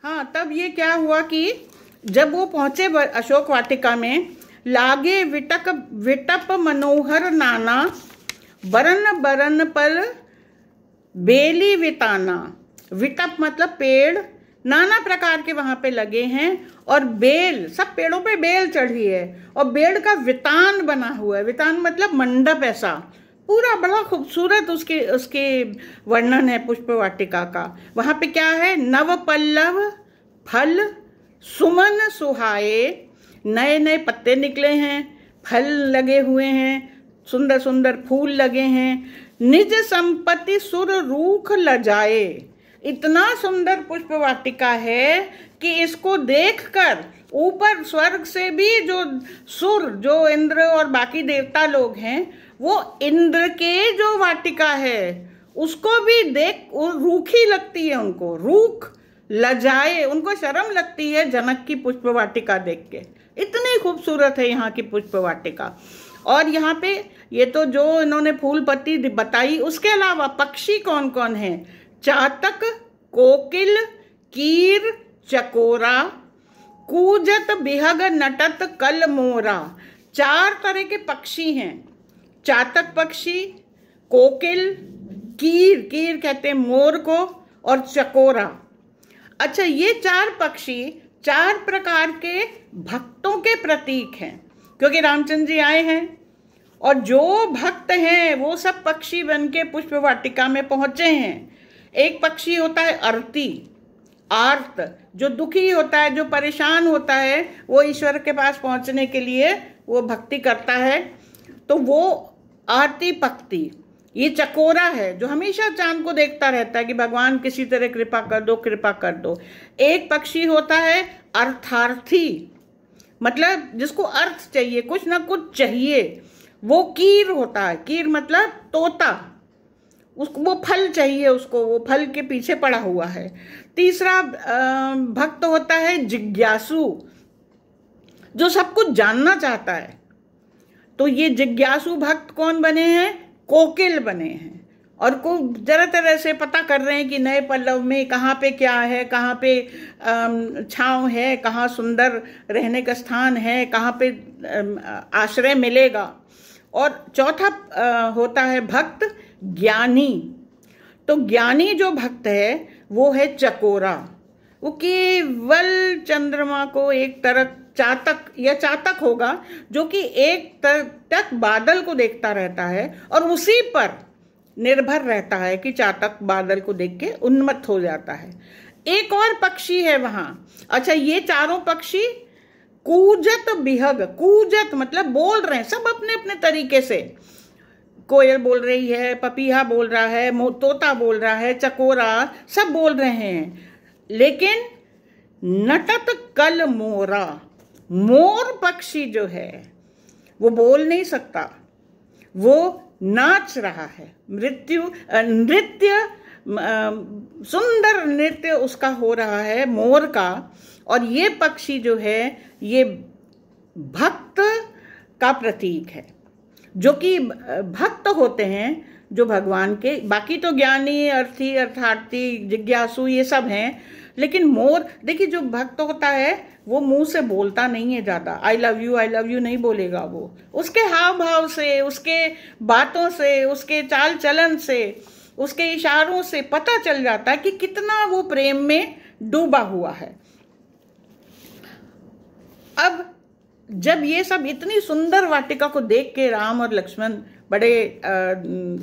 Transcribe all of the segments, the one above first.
हाँ, तब ये क्या हुआ कि जब वो पहुंचे अशोक वाटिका में, लागे विटप मनोहर नाना, बरन बरन पर बेली विताना। विटप मतलब पेड़, नाना प्रकार के वहां पे लगे हैं, और बेल, सब पेड़ों पे बेल चढ़ी है, और बेल का वितान बना हुआ है। वितान मतलब मंडप, ऐसा पूरा बड़ा खूबसूरत उसके वर्णन है पुष्प वाटिका का। वहां पे क्या है, नव पल्लव फल सुमन सुहाए, नए नए पत्ते निकले हैं, फल लगे हुए हैं, सुंदर सुंदर फूल लगे हैं। निज संपत्ति सुर रूख लजाए, इतना सुंदर पुष्प वाटिका है कि इसको देखकर ऊपर स्वर्ग से भी जो सुर, जो इंद्र और बाकी देवता लोग हैं, वो इंद्र के जो वाटिका है उसको भी देख रूखी लगती है, उनको रूख लजाए, उनको शर्म लगती है जनक की पुष्प वाटिका देख के। इतनी खूबसूरत है यहाँ की पुष्प वाटिका। और यहाँ पे ये तो जो इन्होंने फूल पत्ती बताई, उसके अलावा पक्षी कौन कौन है, चातक, कोकिल, कीर, चकोरा, कूजत बिहग नटत कल मोरा। 4 तरह के पक्षी हैं, चातक पक्षी, कोकिल, कीर, कीर कहते हैं मोर को, और चकोरा। अच्छा, ये 4 पक्षी 4 प्रकार के भक्तों के प्रतीक हैं, क्योंकि रामचंद्र जी आए हैं और जो भक्त हैं वो सब पक्षी बन के पुष्प वाटिका में पहुंचे हैं। एक पक्षी होता है अरती, आर्त, जो दुखी होता है, जो परेशान होता है, वो ईश्वर के पास पहुंचने के लिए वो भक्ति करता है, तो वो आरती पक्ति। ये चकोरा है जो हमेशा चांद को देखता रहता है कि भगवान किसी तरह कृपा कर दो, कृपा कर दो। एक पक्षी होता है अर्थार्थी, मतलब जिसको अर्थ चाहिए, कुछ ना कुछ चाहिए, वो कीर होता है। कीर मतलब तोता, उसको वो फल चाहिए, उसको वो फल के पीछे पड़ा हुआ है। तीसरा भक्त होता है जिज्ञासु, जो सब कुछ जानना चाहता है। तो ये जिज्ञासु भक्त कौन बने हैं, कोकिल बने हैं, और को जरा तरह से पता कर रहे हैं कि नए पल्लव में कहाँ पे क्या है, कहाँ पे छांव है, कहाँ सुंदर रहने का स्थान है, कहाँ पे आश्रय मिलेगा। और चौथा होता है भक्त ज्ञानी। तो ज्ञानी जो भक्त है वो है चकोरा, वो केवल चंद्रमा को एक तरफ, चातक या चातक होगा जो कि एक तक बादल को देखता रहता है और उसी पर निर्भर रहता है कि चातक बादल को देख के उन्मत्त हो जाता है। एक और पक्षी है वहां। अच्छा, ये 4 पक्षी कूजत बिहग, कूजत मतलब बोल रहे हैं सब अपने अपने तरीके से। कोयल बोल रही है, पपीहा बोल रहा है, तोता बोल रहा है, चकोरा, सब बोल रहे हैं। लेकिन नटत कल मोरा, मोर पक्षी जो है वो बोल नहीं सकता, वो नाच रहा है। नृत्य सुंदर नृत्य उसका हो रहा है मोर का। और ये पक्षी जो है ये भक्त का प्रतीक है, जो कि भक्त होते हैं जो भगवान के। बाकी तो ज्ञानी, अर्थी, अर्थार्थी, जिज्ञासु ये सब हैं, लेकिन मोर, देखिए जो भक्त होता है वो मुंह से बोलता नहीं है ज्यादा, आई लव यू नहीं बोलेगा वो। उसके हाव भाव से, उसके बातों से, उसके चाल चलन से, उसके इशारों से पता चल जाता है कि कितना वो प्रेम में डूबा हुआ है। अब जब ये सब इतनी सुंदर वाटिका को देख के राम और लक्ष्मण बड़े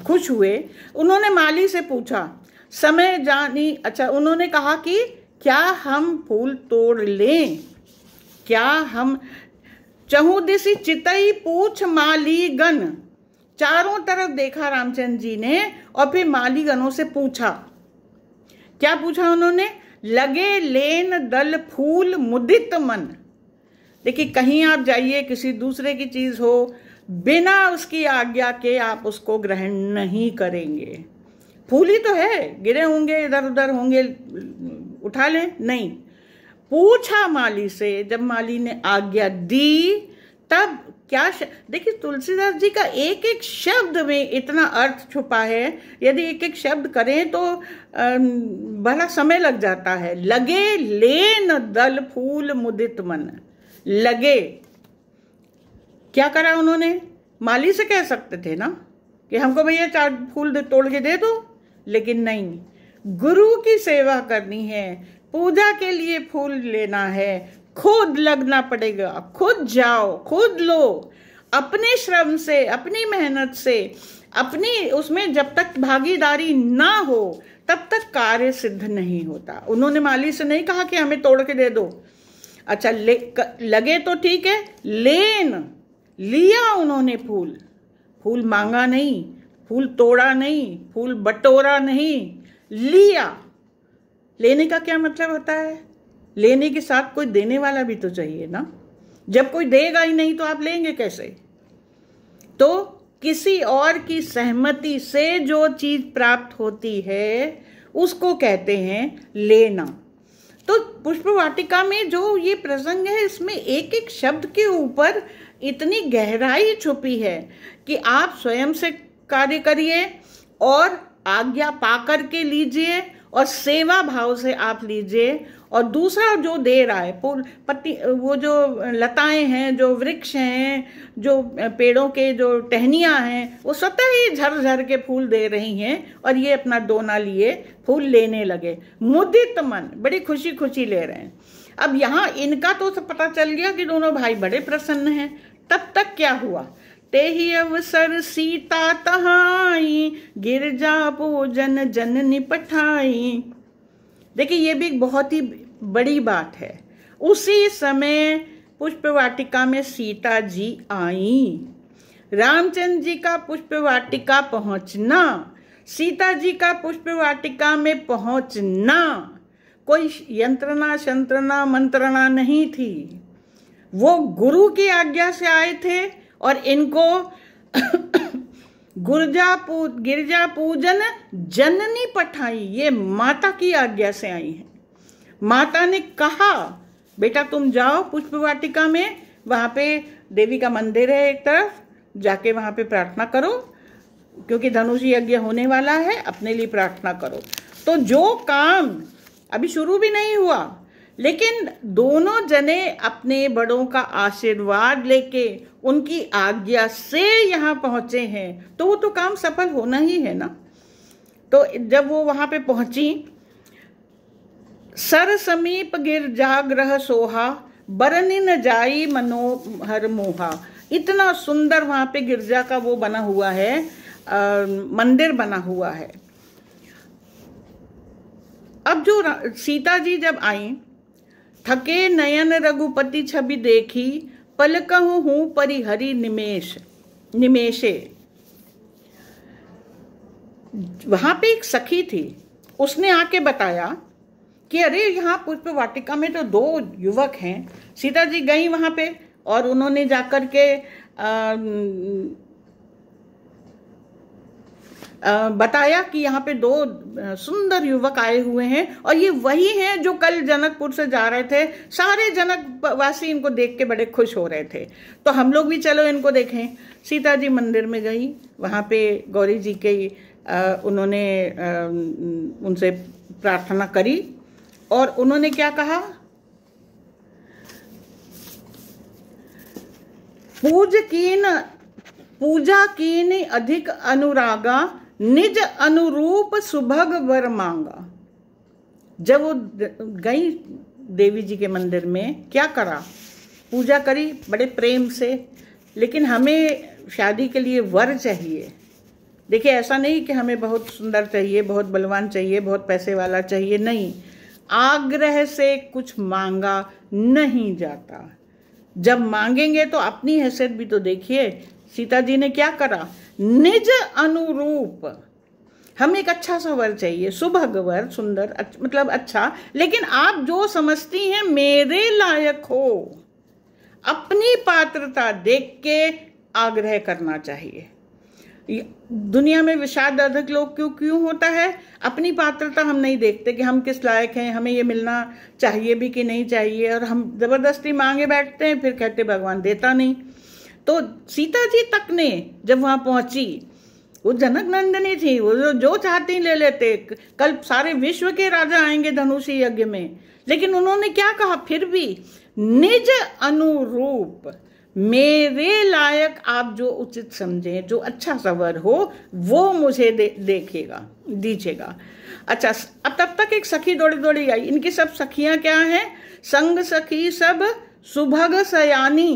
खुश हुए, उन्होंने माली से पूछा, समय जानी। अच्छा, उन्होंने कहा कि क्या हम फूल तोड़ लें, क्या हम चहुदिसी चितई पूछ मालीगण। चारों तरफ देखा रामचंद्र जी ने और फिर मालीगणों से पूछा। क्या पूछा उन्होंने, लगे लेन दल फूल मुदित मन। देखिए, कहीं आप जाइए, किसी दूसरे की चीज हो, बिना उसकी आज्ञा के आप उसको ग्रहण नहीं करेंगे। फूल ही तो है, गिरे होंगे, इधर उधर होंगे, उठा लें, नहीं। पूछा माली से, जब माली ने आज्ञा दी तब देखिए तुलसीदास जी का एक एक शब्द में इतना अर्थ छुपा है। यदि एक एक शब्द करें तो बड़ा समय लग जाता है। लगे लेन दल फूल मुदित मन। लगे, क्या करा उन्होंने? माली से कह सकते थे ना कि हमको भैया 4 फूल तोड़ के दे दो, लेकिन नहीं, गुरु की सेवा करनी है, पूजा के लिए फूल लेना है, खुद लगना पड़ेगा, खुद जाओ, खुद लो, अपने श्रम से, अपनी मेहनत से, अपनी उसमें जब तक भागीदारी ना हो तब तक कार्य सिद्ध नहीं होता। उन्होंने माली से नहीं कहा कि हमें तोड़ के दे दो। अच्छा, लगे तो ठीक है, लेन लिया उन्होंने फूल, फूल मांगा नहीं, फूल तोड़ा नहीं, फूल बटोरा नहीं, लिया। लेने का क्या मतलब होता है? लेने के साथ कोई देने वाला भी तो चाहिए ना। जब कोई देगा ही नहीं तो आप लेंगे कैसे? तो किसी और की सहमति से जो चीज प्राप्त होती है उसको कहते हैं लेना। तो पुष्प वाटिका में जो ये प्रसंग है, इसमें एक एक शब्द के ऊपर इतनी गहराई छुपी है कि आप स्वयं से कार्य करिए और आज्ञा पाकर के लीजिए और सेवा भाव से आप लीजिए। और दूसरा जो दे रहा है पत्ती, वो जो लताएं हैं, जो वृक्ष हैं, जो पेड़ों के जो टहनियां हैं, वो स्वतः ही झर के फूल दे रही हैं और ये अपना दोना लिए फूल लेने लगे। मुदित मन, बड़ी खुशी खुशी ले रहे हैं। अब यहाँ इनका तो पता चल गया कि दोनों भाई बड़े प्रसन्न हैं। तब तक क्या हुआ? तेहि अवसर सीता तहाई, गिरजा पूजन जननी पठाई। देखिए ये भी एक बहुत ही बड़ी बात है। उसी समय पुष्प वाटिका में सीता जी आई। रामचंद्र जी का पुष्प वाटिका पहुंचना, सीता जी का पुष्प वाटिका में पहुंचना कोई यंत्रणा शंत्रणा मंत्रणा नहीं थी। वो गुरु की आज्ञा से आए थे और इनको गिरजा पूजन जननी पठाई, ये माता की आज्ञा से आई है। माता ने कहा बेटा तुम जाओ पुष्प वाटिका में, वहां पे देवी का मंदिर है एक तरफ, जाके वहां पे प्रार्थना करो, क्योंकि धनुष यज्ञ होने वाला है, अपने लिए प्रार्थना करो। तो जो काम अभी शुरू भी नहीं हुआ, लेकिन दोनों जने अपने बड़ों का आशीर्वाद लेके उनकी आज्ञा से यहाँ पहुंचे हैं, तो वो तो काम सफल होना ही है ना। तो जब वो वहां पे पहुंची, सर समीप गिरजागृह सोहा, बरनी न जाई मनोहर मोहा। इतना सुंदर वहां पे गिरजा का वो बना हुआ है, मंदिर बना हुआ है। अब जो सीता जी जब आई, थके नयन रघुपति छवि देखी, पलकहु हूं परिहरि निमेशे। वहां पे एक सखी थी, उसने आके बताया कि अरे यहाँ पुष्प वाटिका में तो 2 युवक हैं। सीता जी गई वहां पे और उन्होंने जाकर के बताया कि यहाँ पे 2 सुंदर युवक आए हुए हैं और ये वही हैं जो कल जनकपुर से जा रहे थे। सारे जनक वासी इनको देख के बड़े खुश हो रहे थे, तो हम लोग भी चलो इनको देखें। सीता जी मंदिर में गई, वहाँ पे गौरी जी के उन्होंने उनसे प्रार्थना करी और उन्होंने क्या कहा? पूजा कीन अधिक अनुरागा, निज अनुरूप सुभग वर मांगा। जब वो गई देवी जी के मंदिर में, क्या करा? पूजा करी बड़े प्रेम से, लेकिन हमें शादी के लिए वर चाहिए। देखिए ऐसा नहीं कि हमें बहुत सुंदर चाहिए, बहुत बलवान चाहिए, बहुत पैसे वाला चाहिए, नहीं। आग्रह से कुछ मांगा नहीं जाता। जब मांगेंगे तो अपनी हैसियत भी तो देखिए। सीता जी ने क्या करा? निज अनुरूप, हमें एक अच्छा सा वर चाहिए, सुभग वर, सुंदर, मतलब अच्छा, लेकिन आप जो समझती हैं मेरे लायक हो, अपनी पात्रता देख के आग्रह करना चाहिए। दुनिया में विषाद अधिक लोग क्यों होता है? अपनी पात्रता हम नहीं देखते कि हम किस लायक हैं, हमें ये मिलना चाहिए भी कि नहीं चाहिए, और हम जबरदस्ती मांगे बैठते हैं, फिर कहते भगवान देता नहीं। तो सीता जी तक ने जब वहां पहुंची, वो जनक नंदिनी थी, वो जो चाहती ले लेते, कल सारे विश्व के राजा आएंगे धनुषी यज्ञ में, लेकिन उन्होंने क्या कहा, फिर भी निज अनुरूप मेरे लायक आप जो उचित समझे, जो अच्छा सवर हो, वो मुझे देखेगा, दीजिएगा। अच्छा, अब तब तक एक सखी दौड़ी दौड़ी आई। इनकी सब सखियां क्या हैं? संग सखी सब सुभग सयानी,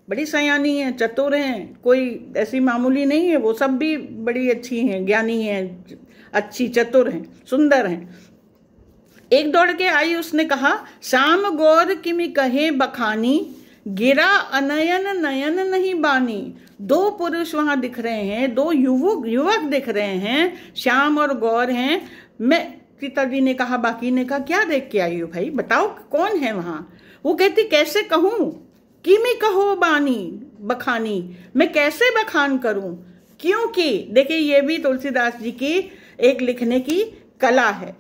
बड़ी सयानी है, चतुर हैं, कोई ऐसी मामूली नहीं है, वो सब भी बड़ी अच्छी हैं, ज्ञानी हैं, अच्छी चतुर हैं, सुंदर हैं। एक दौड़ के आई, उसने कहा, श्याम गौर किमि कहे बखानी, गिरा अनयन नयन नहीं बानी। दो पुरुष वहां दिख रहे हैं, दो युवक दिख रहे हैं, श्याम और गौर हैं। मैं, सीता जी ने कहा, बाकी ने कहा, क्या देख के आई हो भाई, बताओ कौन है वहां? वो कहती, कैसे कहूं, किमी कहो बानी बखानी, मैं कैसे बखान करूं? क्योंकि देखिए, ये भी तुलसीदास जी की एक लिखने की कला है।